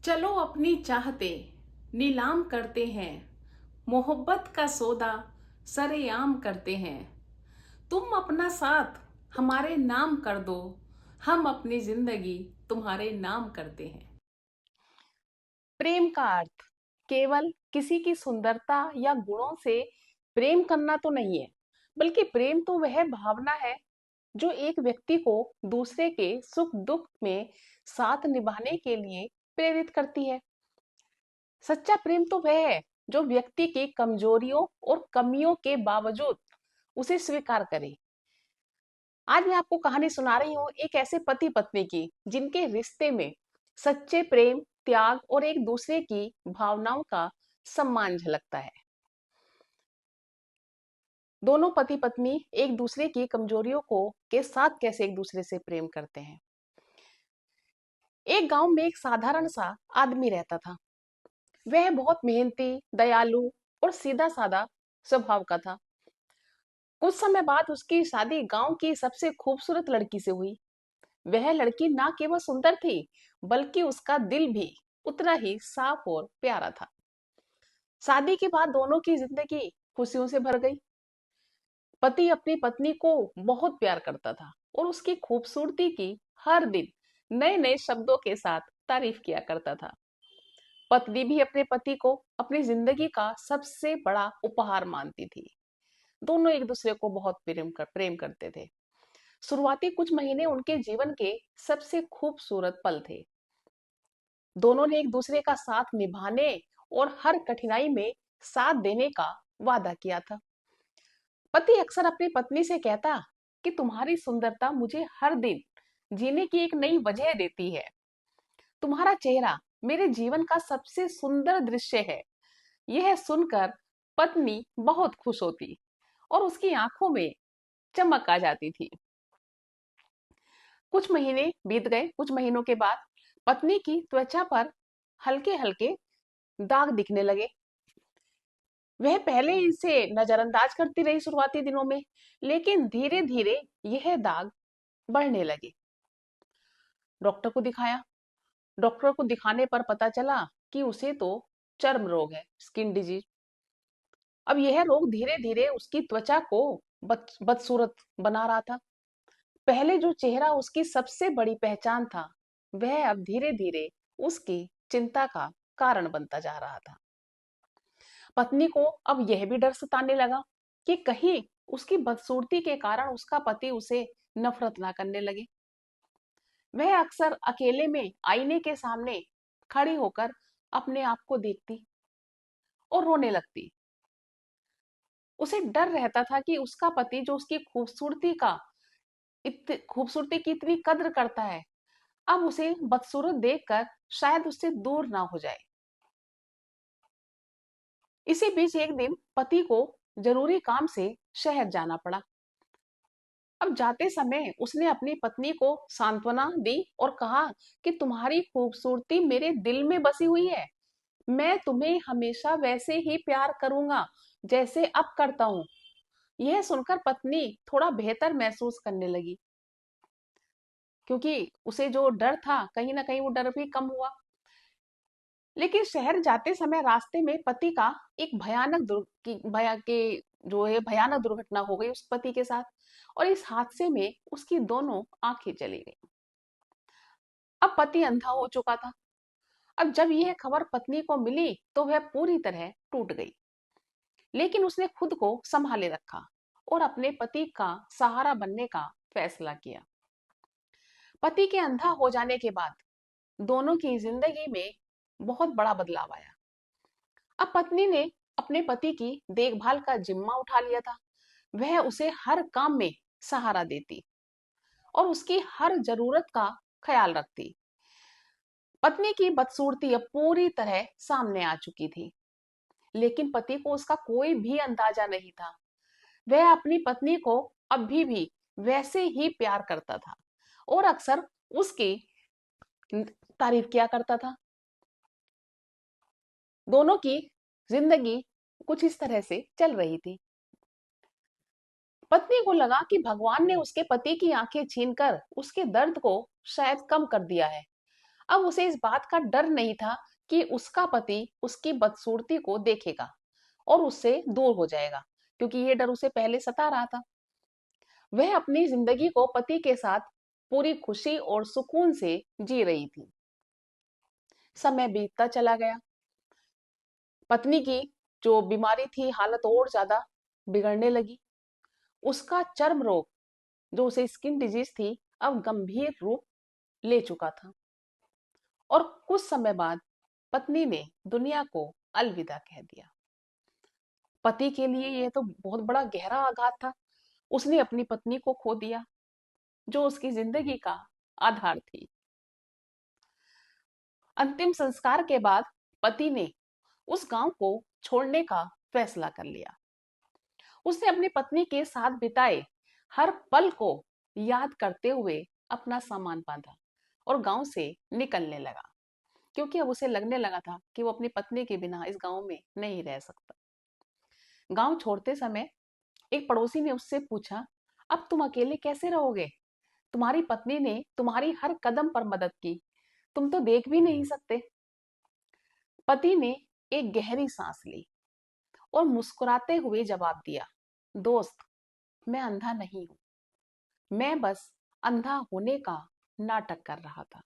चलो अपनी चाहते नीलाम करते हैं, मोहब्बत का सौदा सरेआम करते हैं। तुम अपना साथ हमारे नाम कर दो, हम अपनी जिंदगी तुम्हारे नाम करते हैं। प्रेम का अर्थ केवल किसी की सुंदरता या गुणों से प्रेम करना तो नहीं है, बल्कि प्रेम तो वह भावना है जो एक व्यक्ति को दूसरे के सुख दुख में साथ निभाने के लिए प्रेरित करती है। सच्चा प्रेम तो वह है जो व्यक्ति की कमजोरियों और कमियों के बावजूद उसे स्वीकार करे। आज मैं आपको कहानी सुना रही हूँ एक ऐसे पति पत्नी की जिनके रिश्ते में सच्चे प्रेम, त्याग और एक दूसरे की भावनाओं का सम्मान झलकता है। दोनों पति पत्नी एक दूसरे की कमजोरियों को के साथ कैसे एक दूसरे से प्रेम करते हैं। एक गांव में एक साधारण सा आदमी रहता था। वह बहुत मेहनती, दयालु और सीधा साधा स्वभाव का था। कुछ समय बाद उसकी शादी गांव की सबसे खूबसूरत लड़की से हुई। वह लड़की ना केवल सुंदर थी, बल्कि उसका दिल भी उतना ही साफ और प्यारा था। शादी के बाद दोनों की जिंदगी खुशियों से भर गई। पति अपनी पत्नी को बहुत प्यार करता था और उसकी खूबसूरती की हर दिन नए नए शब्दों के साथ तारीफ किया करता था। पत्नी भी अपने पति को अपनी जिंदगी का सबसे बड़ा उपहार मानती थी। दोनों एक दूसरे को बहुत प्रेम करते थे। शुरुआती कुछ महीने उनके जीवन के सबसे खूबसूरत पल थे। दोनों ने एक दूसरे का साथ निभाने और हर कठिनाई में साथ देने का वादा किया था। पति अक्सर अपनी पत्नी से कहता कि तुम्हारी सुंदरता मुझे हर दिन जीने की एक नई वजह देती है। तुम्हारा चेहरा मेरे जीवन का सबसे सुंदर दृश्य है। यह सुनकर पत्नी बहुत खुश होती और उसकी आंखों में चमक आ जाती थी। कुछ महीने बीत गए। कुछ महीनों के बाद पत्नी की त्वचा पर हल्के हल्के दाग दिखने लगे। वह पहले इसे नजरअंदाज करती रही शुरुआती दिनों में, लेकिन धीरे धीरे यह दाग बढ़ने लगे। डॉक्टर को दिखाया। डॉक्टर को दिखाने पर पता चला कि उसे तो चर्म रोग है, स्किन डिजीज। अब यह रोग धीरे धीरे उसकी त्वचा को बदसूरत बना रहा था। पहले जो चेहरा उसकी सबसे बड़ी पहचान था, वह अब धीरे धीरे उसकी चिंता का कारण बनता जा रहा था। पत्नी को अब यह भी डर सताने लगा कि कहीं उसकी बदसूरती के कारण उसका पति उसे नफरत ना करने लगे। वह अक्सर अकेले में आईने के सामने खड़ी होकर अपने आप को देखती और रोने लगती। उसे डर रहता था कि उसका पति जो उसकी खूबसूरती की इतनी कद्र करता है, अब उसे बदसूरत देखकर शायद उससे दूर ना हो जाए। इसी बीच एक दिन पति को जरूरी काम से शहर जाना पड़ा। अब जाते समय उसने अपनी पत्नी को सांत्वना दी और कहा कि तुम्हारी खूबसूरती मेरे दिल में बसी हुई है। मैं तुम्हें हमेशा वैसे ही प्यार करूंगा जैसे अब करता हूँ। यह सुनकर पत्नी थोड़ा बेहतर महसूस करने लगी, क्योंकि उसे जो डर था कहीं ना कहीं वो डर भी कम हुआ। लेकिन शहर जाते समय रास्ते में पति का एक भयानक दुर्घटना हो गई उस पति के साथ। और इस हादसे में उसकी दोनों आंखें चली गई। अब पति अंधा हो चुका था। अब जब यह खबर पत्नी को मिली तो वह पूरी तरह टूट गई, लेकिन उसने खुद को संभाले रखा और अपने पति का सहारा बनने का फैसला किया। पति के अंधा हो जाने के बाद दोनों की जिंदगी में बहुत बड़ा बदलाव आया। अब पत्नी ने अपने पति की देखभाल का जिम्मा उठा लिया था। वह उसे हर काम में सहारा देती और उसकी हर जरूरत का ख्याल रखती। पत्नी की बदसूरती अब पूरी तरह सामने आ चुकी थी, लेकिन पति को उसका कोई भी अंदाजा नहीं था। वह अपनी पत्नी को अभी भी वैसे ही प्यार करता था और अक्सर उसकी तारीफ किया करता था। दोनों की जिंदगी कुछ इस तरह से चल रही थी। पत्नी को लगा कि भगवान ने उसके पति की आंखें छीनकर उसके दर्द को शायद कम कर दिया है। अब उसे इस बात का डर नहीं था कि उसका पति उसकी बदसूरती को देखेगा और उससे दूर हो जाएगा, क्योंकि ये डर उसे पहले सता रहा था। वह अपनी जिंदगी को पति के साथ पूरी खुशी और सुकून से जी रही थी। समय बीतता चला गया। पत्नी की जो बीमारी थी, हालत और ज्यादा बिगड़ने लगी। उसका चर्म रोग, जो उसे स्किन डिजीज थी, अब गंभीर रूप ले चुका था। और कुछ समय बाद पत्नी ने दुनिया को अलविदा कह दिया। पति के लिए यह तो बहुत बड़ा गहरा आघात था। उसने अपनी पत्नी को खो दिया, जो उसकी जिंदगी का आधार थी। अंतिम संस्कार के बाद पति ने उस गांव को छोड़ने का फैसला कर लिया। उसने अपनी पत्नी के साथ बिताए हर पल को याद करते हुए अपना सामान बांधा और गांव से निकलने लगा, क्योंकि अब उसे लगने लगा था कि वो अपनी पत्नी के बिना इस गांव में नहीं रह सकता। गांव छोड़ते समय एक पड़ोसी ने उससे पूछा, अब तुम अकेले कैसे रहोगे? तुम्हारी पत्नी ने तुम्हारी हर कदम पर मदद की, तुम तो देख भी नहीं सकते। पति ने एक गहरी सांस ली और मुस्कुराते हुए जवाब दिया, दोस्त, मैं अंधा नहीं हूं, मैं बस अंधा होने का नाटक कर रहा था।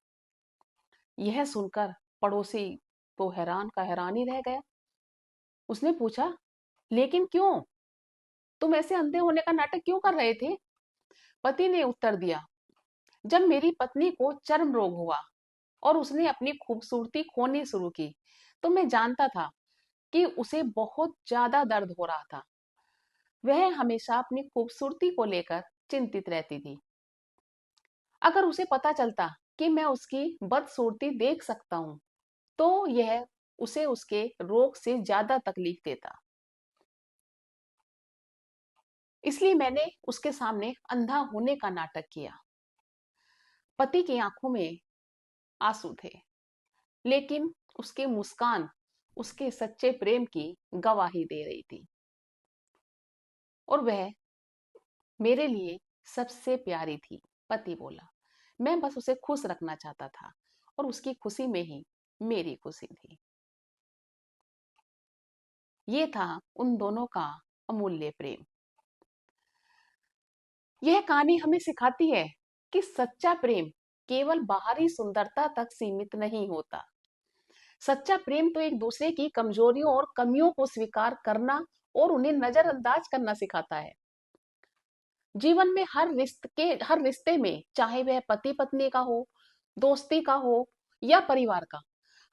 यह सुनकर पड़ोसी तो हैरान का हैरान ही रह गया। उसने पूछा, लेकिन क्यों? तुम ऐसे अंधे होने का नाटक क्यों कर रहे थे? पति ने उत्तर दिया, जब मेरी पत्नी को चर्म रोग हुआ और उसने अपनी खूबसूरती खोनी शुरू की, तो मैं जानता था कि उसे बहुत ज्यादा दर्द हो रहा था। वह हमेशा अपनी खूबसूरती को लेकर चिंतित रहती थी। अगर उसे पता चलता कि मैं उसकी बदसूरती देख सकता हूँ, तो यह उसे उसके रोग से ज्यादा तकलीफ देता। इसलिए मैंने उसके सामने अंधा होने का नाटक किया। पति की आंखों में आंसू थे, लेकिन उसकी मुस्कान उसके सच्चे प्रेम की गवाही दे रही थी। और वह मेरे लिए सबसे प्यारी थी, पति बोला। मैं बस उसे खुश रखना चाहता था और उसकी खुशी में ही मेरी खुशी थी। ये था उन दोनों का अमूल्य प्रेम। यह कहानी हमें सिखाती है कि सच्चा प्रेम केवल बाहरी सुंदरता तक सीमित नहीं होता। सच्चा प्रेम तो एक दूसरे की कमजोरियों और कमियों को स्वीकार करना और उन्हें नजरअंदाज करना सिखाता है। जीवन में हर रिश्ते में, चाहे वह पति पत्नी का हो, दोस्ती का हो या परिवार का,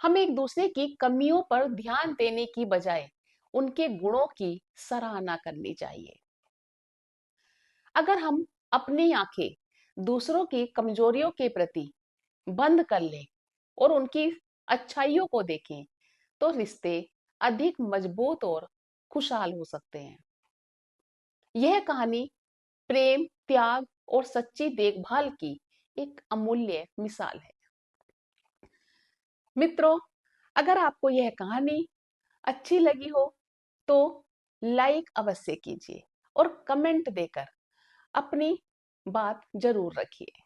हमें एक दूसरे की कमियों पर ध्यान देने की बजाय उनके गुणों की सराहना करनी चाहिए। अगर हम अपनी आंखें दूसरों की कमजोरियों के प्रति बंद कर लें और उनकी अच्छाइयों को देखें, तो रिश्ते अधिक मजबूत और खुशहाल हो सकते हैं। यह कहानी प्रेम, त्याग और सच्ची देखभाल की एक अमूल्य मिसाल है। मित्रों, अगर आपको यह कहानी अच्छी लगी हो तो लाइक अवश्य कीजिए और कमेंट देकर अपनी बात जरूर रखिए।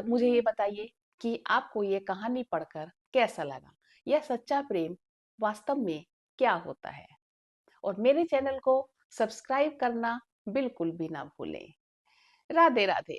मुझे ये बताइए कि आपको ये कहानी पढ़कर कैसा लगा। यह सच्चा प्रेम वास्तव में क्या होता है? और मेरे चैनल को सब्सक्राइब करना बिल्कुल भी ना भूलें। राधे राधे।